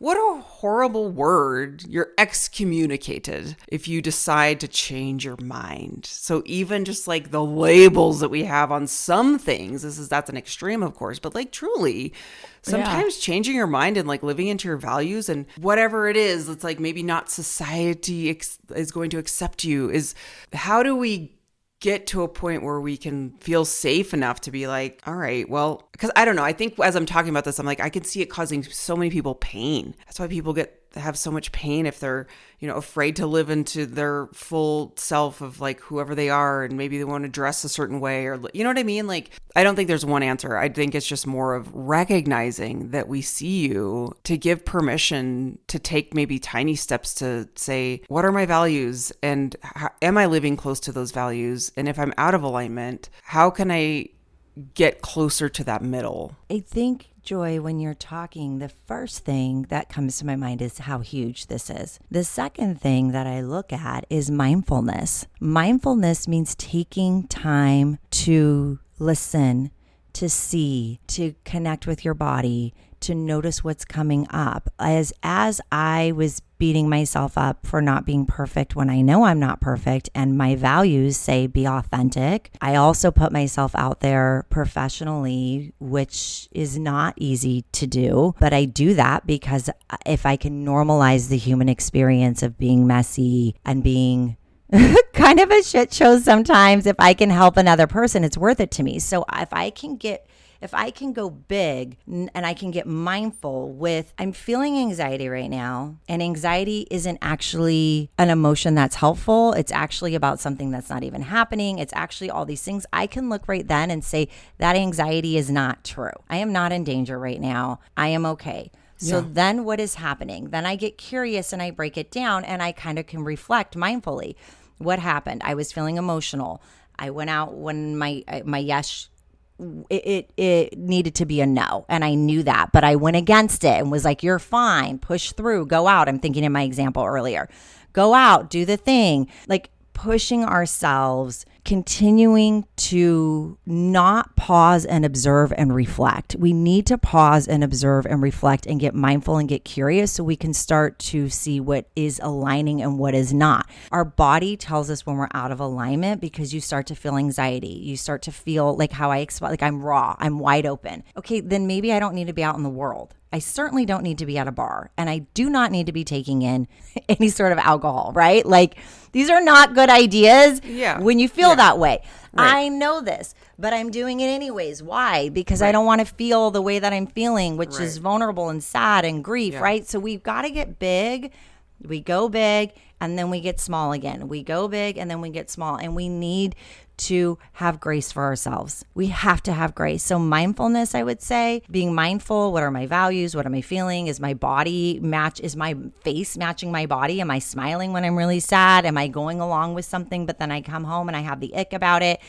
what a horrible word. You're excommunicated if you decide to change your mind. So even just like the labels that we have on some things, that's an extreme, of course, but like truly, sometimes changing your mind and like living into your values and whatever it is, it's like maybe not society is going to accept you, is how do we get to a point where we can feel safe enough to be like, all right, well, because I don't know. I think as I'm talking about this, I'm like, I can see it causing so many people pain. That's why people have so much pain if they're, afraid to live into their full self of like whoever they are. And maybe they want to dress a certain way, or, you know what I mean? Like, I don't think there's one answer. I think it's just more of recognizing that we see you, to give permission to take maybe tiny steps to say, what are my values? And am I living close to those values? And if I'm out of alignment, how can I get closer to that middle?
I think, Joy, when you're talking, the first thing that comes to my mind is how huge this is. The second thing that I look at is mindfulness. Mindfulness means taking time to listen, to see, to connect with your body, to notice what's coming up. As I was beating myself up for not being perfect when I know I'm not perfect, and my values say be authentic, I also put myself out there professionally, which is not easy to do. But I do that because if I can normalize the human experience of being messy and being kind of a shit show sometimes. If I can help another person, it's worth it to me. So if I can go big and I can get mindful with, I'm feeling anxiety right now, and anxiety isn't actually an emotion that's helpful. It's actually about something that's not even happening. It's actually all these things. I can look right then and say that anxiety is not true. I am not in danger right now. I am okay. So then what is happening? Then I get curious and I break it down and I kind of can reflect mindfully. What happened? I was feeling emotional. I went out when my yes, it needed to be a no. And I knew that, but I went against it and was like, you're fine, push through, go out. I'm thinking in my example earlier, go out, do the thing, like pushing ourselves, continuing to not pause and observe and reflect. We need to pause and observe and reflect and get mindful and get curious so we can start to see what is aligning and what is not. Our body tells us when we're out of alignment because you start to feel anxiety. You start to feel like how I explain, like I'm raw, I'm wide open. Okay, then maybe I don't need to be out in the world. I certainly don't need to be at a bar, and I do not need to be taking in any sort of alcohol, right? Like these are not good ideas when you feel that way. Right. I know this, but I'm doing it anyways. Why? Because I don't want to feel the way that I'm feeling, which is vulnerable and sad and grief, right? So we've got to get big. We go big and then we get small again. We go big and then we get small, and we need to have grace for ourselves. We have to have grace. So mindfulness, I would say, being mindful. What are my values? What am I feeling? Is my body is my face matching my body? Am I smiling when I'm really sad? Am I going along with something, but then I come home and I have the ick about it?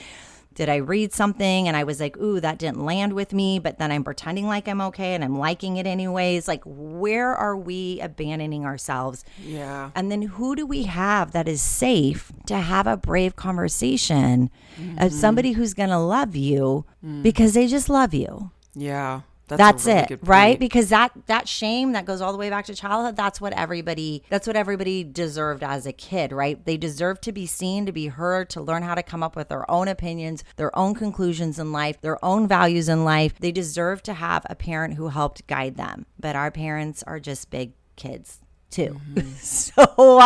Did I read something and I was like, ooh, that didn't land with me, but then I'm pretending like I'm okay and I'm liking it anyways? Like, where are we abandoning ourselves? Yeah. And then who do we have that is safe to have a brave conversation of somebody who's going to love you because they just love you? Yeah. That's really it, right? Because that shame that goes all the way back to childhood, that's what everybody deserved as a kid, right? They deserve to be seen, to be heard, to learn how to come up with their own opinions, their own conclusions in life, their own values in life. They deserve to have a parent who helped guide them. But our parents are just big kids too. So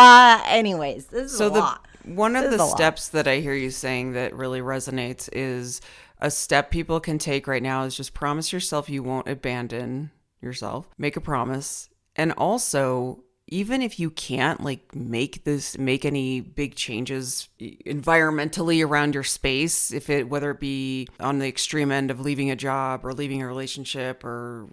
anyways, this is a lot.
One of the steps that I hear you saying that really resonates is a step people can take right now is just promise yourself you won't abandon yourself. Make a promise. And also, even if you can't make any big changes environmentally around your space, whether it be on the extreme end of leaving a job or leaving a relationship or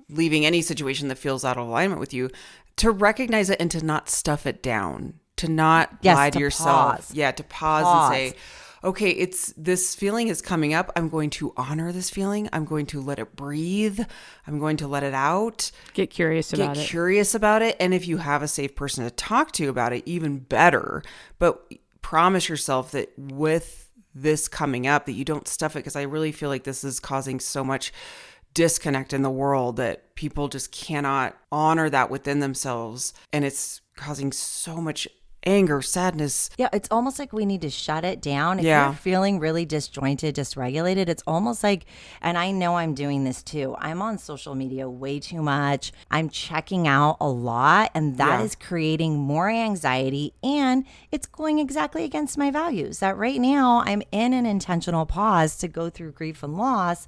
leaving any situation that feels out of alignment with you, to recognize it and to not stuff it down, to not lie to yourself. Pause. Yeah, to pause and say, okay, this feeling is coming up. I'm going to honor this feeling. I'm going to let it breathe. I'm going to let it out.
Get curious
about it. And if you have a safe person to talk to about it, even better. But promise yourself that with this coming up, that you don't stuff it, because I really feel like this is causing so much disconnect in the world that people just cannot honor that within themselves. And it's causing so much anger, sadness.
Yeah, it's almost like we need to shut it down. If you're feeling really disjointed, dysregulated, it's almost like, and I know I'm doing this too, I'm on social media way too much. I'm checking out a lot, and that is creating more anxiety, and it's going exactly against my values. That right now I'm in an intentional pause to go through grief and loss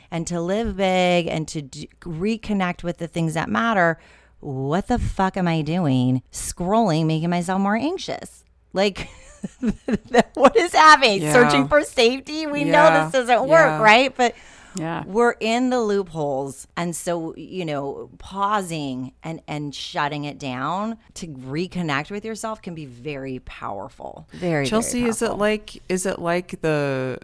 and to live big and to reconnect with the things that matter. What the fuck am I doing? Scrolling, making myself more anxious. Like, what is happening? Searching for safety? We know this doesn't work, right? But we're in the loopholes. And so, pausing and shutting it down to reconnect with yourself can be very powerful.
Chelsea,
very powerful.
Is it like the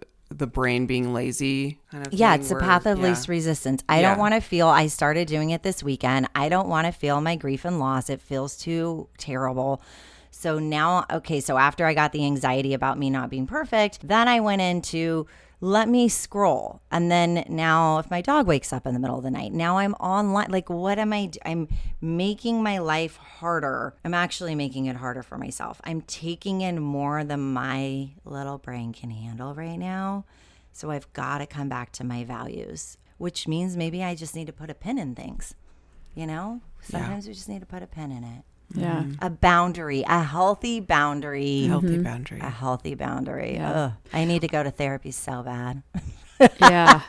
brain being lazy kind of thing?
Yeah, it's the path of least resistance. I don't want to feel, I started doing it this weekend. I don't want to feel my grief and loss. It feels too terrible. So now, so after I got the anxiety about me not being perfect, then I went into, let me scroll. And then now if my dog wakes up in the middle of the night, now I'm online. Like, what am I I'm making my life harder. I'm actually making it harder for myself. I'm taking in more than my little brain can handle right now. So I've got to come back to my values, which means maybe I just need to put a pin in things. Sometimes we just need to put a pin in it.
Yeah.
A boundary, a healthy boundary.
Healthy boundary.
A healthy boundary.
Yeah.
Ugh, I need to go to therapy so bad.
Yeah.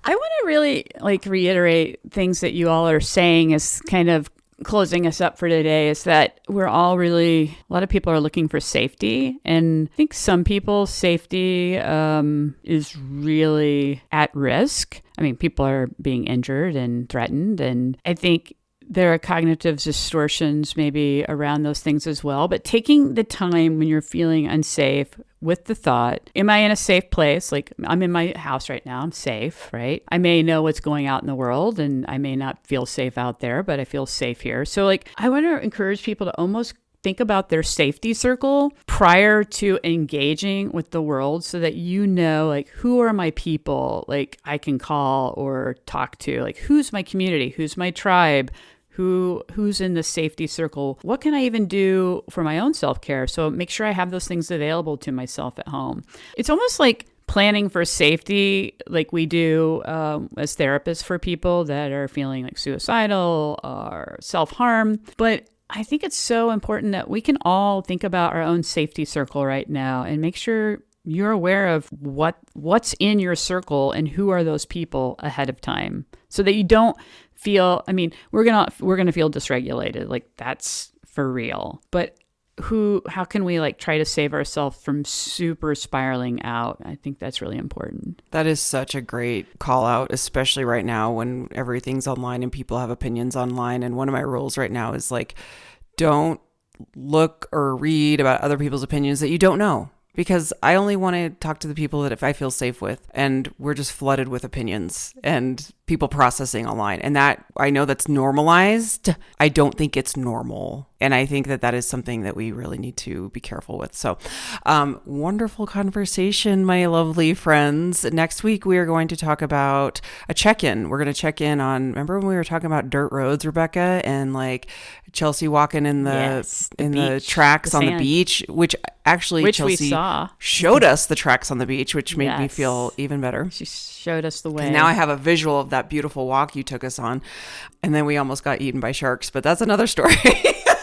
I want to really reiterate things that you all are saying as kind of closing us up for today, is that we're all really, a lot of people are looking for safety. And I think some people's safety is really at risk. I mean, people are being injured and threatened. And I think there are cognitive distortions maybe around those things as well. But taking the time when you're feeling unsafe with the thought, am I in a safe place? Like, I'm in my house right now, I'm safe, right? I may know what's going out in the world and I may not feel safe out there, but I feel safe here. So I want to encourage people to almost think about their safety circle prior to engaging with the world, so that who are my people I can call or talk to, who's my community, who's my tribe, who's in the safety circle, what can I even do for my own self-care? So make sure I have those things available to myself at home. It's almost like planning for safety, like we do as therapists for people that are feeling suicidal or self-harm. But I think it's so important that we can all think about our own safety circle right now and make sure you're aware of what's in your circle and who are those people ahead of time, so that you don't feel, we're gonna feel dysregulated, that's for real. But how can we try to save ourselves from super spiraling out? I think that's really important.
That is such a great call out, especially right now when everything's online and people have opinions online. And one of my rules right now is don't look or read about other people's opinions that you don't know. Because I only want to talk to the people that if I feel safe with, and we're just flooded with opinions and people processing online. And that, I know that's normalized. I don't think it's normal. And I think that is something that we really need to be careful with. So wonderful conversation, my lovely friends. Next week, we are going to talk about a check-in. We're going to check in on, remember when we were talking about dirt roads, Rebecca, and Chelsea walking in the tracks on the beach, which Chelsea
we saw.
Showed us the tracks on the beach, which made me feel even better.
She showed us the way.
Now I have a visual of that beautiful walk you took us on, and then we almost got eaten by sharks, but that's another story.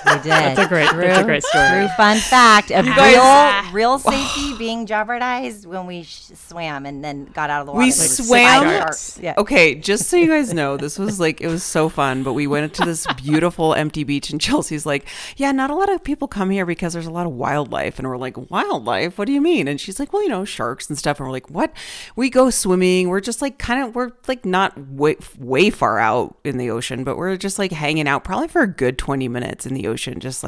We did.
That's a great story.
True fun fact of real safety being jeopardized when we swam and then got out of the water.
We swam.
Yeah.
Okay, just so you guys know, this was it was so fun, but we went to this beautiful empty beach, and Chelsea's yeah, not a lot of people come here because there's a lot of wildlife. And we're wildlife? What do you mean? And she's well, sharks and stuff. And we're what? We go swimming. We're just we're not way far out in the ocean, but we're just hanging out probably for a good 20 minutes in the ocean, just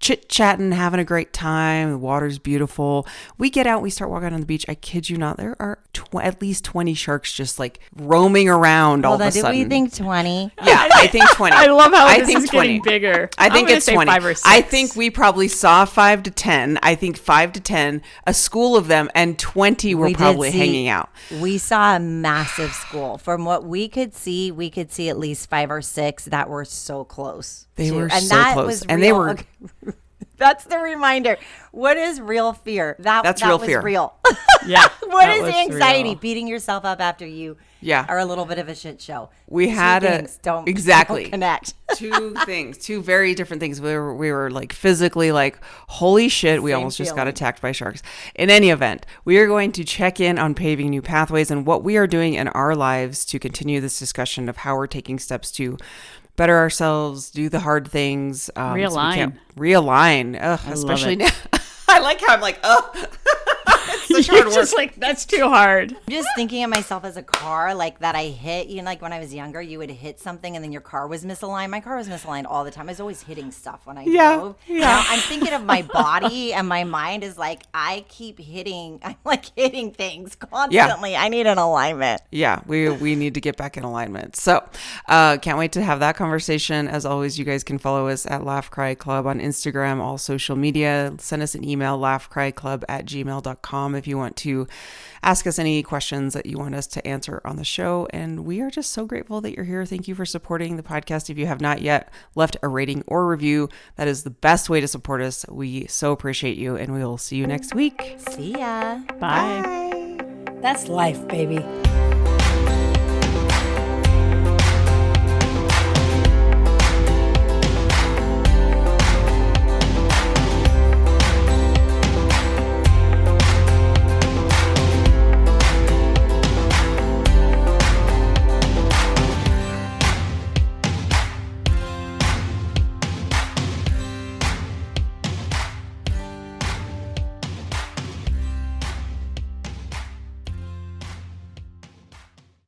chit-chatting, having a great time. The water's beautiful. We get out, we start walking on the beach. I kid you not, there are at least 20 sharks just roaming around all of a sudden.
Did we think 20?
Yeah, I think 20.
I love how this is getting bigger.
I think it's 20.
5 or 6.
I think we probably saw 5 to 10. I think 5 to 10, a school of them, and 20 were probably hanging out.
We saw a massive school. From what we could see at least 5 or 6 that were so close.
They were
and
so
that
close.
Was
and
real.
They were...
Okay. That's the reminder. What is real fear? That's real fear. Real.
Yeah.
What is anxiety? Beating yourself up after you are a little bit of a shit show.
We had
don't connect.
Two very different things. We were physically holy shit, we almost just got attacked by sharks. In any event, we are going to check in on paving new pathways and what we are doing in our lives to continue this discussion of how we're taking steps to better ourselves, do the hard things.
Realign.
Realign. Especially now. I like how I'm it's such hard work.
Just that's too hard.
I'm just thinking of myself as a car that I hit. When I was younger, you would hit something and then your car was misaligned. My car was misaligned all the time. I was always hitting stuff when I drove.
Yeah.
Now I'm thinking of my body and my mind is I keep hitting. I'm hitting things constantly. Yeah. I need an alignment.
Yeah, we need to get back in alignment. So can't wait to have that conversation. As always, you guys can follow us at Laugh Cry Club on Instagram, all social media. Send us an email, laughcryclub@gmail.com if you want to ask us any questions that you want us to answer on the show. And we are just so grateful that you're here. Thank you for supporting the podcast. If you have not yet left a rating or review, that is the best way to support us. We so appreciate you, and we will see you next week.
See ya.
Bye.
That's life, baby.